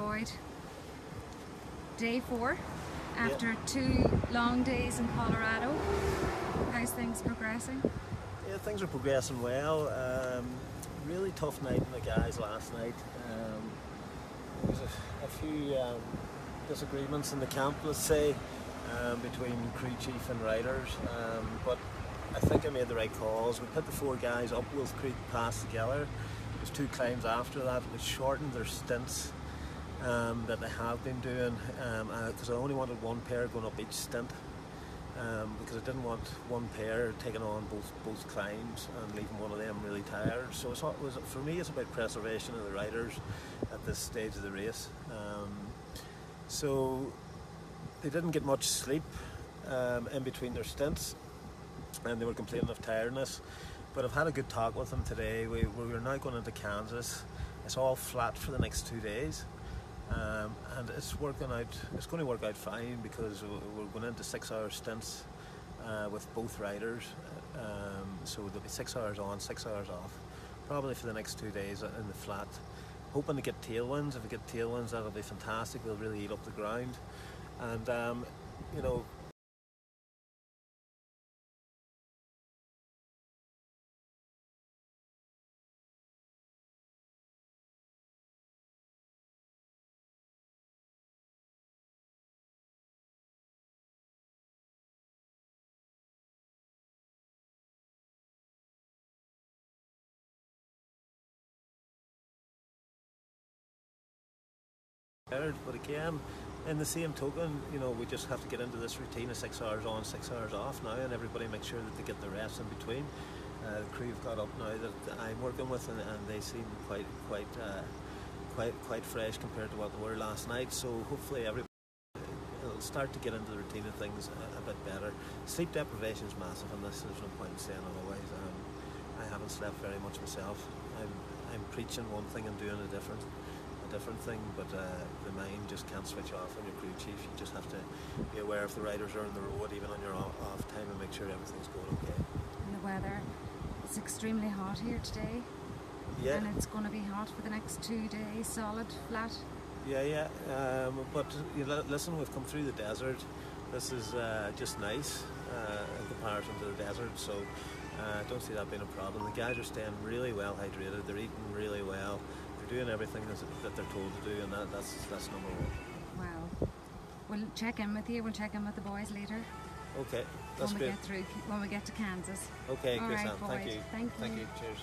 Boyd. Day 4 after 2 long days in Colorado. How's things progressing? Yeah, things are progressing well. Really tough night in the guys last night. There was a few disagreements in the camp, let's say, between crew chief and riders, but I think I made the right calls. We put the 4 guys up Wolf Creek Pass together. There's 2 climbs after that, which shortened their stints that they have been doing, because I only wanted 1 pair going up each stint, because I didn't want 1 pair taking on both climbs and leaving one of them really tired. So for me, it's about preservation of the riders at this stage of the race. So they didn't get much sleep in between their stints, and they were complaining of tiredness. But I've had a good talk with them today. We're now going into Kansas. It's all flat for the next 2 days, and it's going to work out fine, because we're going into 6-hour stints with both riders. So there'll be 6 hours on, 6 hours off, probably for the next 2 days in the flat. Hoping to get tailwinds. If we get tailwinds, that'll be fantastic. We'll really eat up the ground, and you know. But again, in the same token, we just have to get into this routine of 6 hours on, 6 hours off now, and everybody make sure that they get the rest in between. The crew have got up now that I'm working with, and they seem quite fresh compared to what they were last night. So hopefully everybody will start to get into the routine of things a bit better. Sleep deprivation is massive in this. There's no point in saying otherwise. I haven't slept very much myself. I'm preaching one thing and doing a different thing, but the mind just can't switch off on your crew chief. You just have to be aware if the riders are on the road, even on your off time, and make sure everything's going okay. And the weather, it's extremely hot here today. Yeah. And it's going to be hot for the next 2 days, solid, flat. Yeah. But listen, we've come through the desert. This is just nice in comparison to the desert, so I don't see that being a problem. The guys are staying really well hydrated. They're eating really well. Doing everything that they're told to do, and that's number 1. Wow. We'll check in with you. We'll check in with the boys later. Okay, that's great. When we get to Kansas. Okay, all Chris, right, thank you. Thank you. Cheers.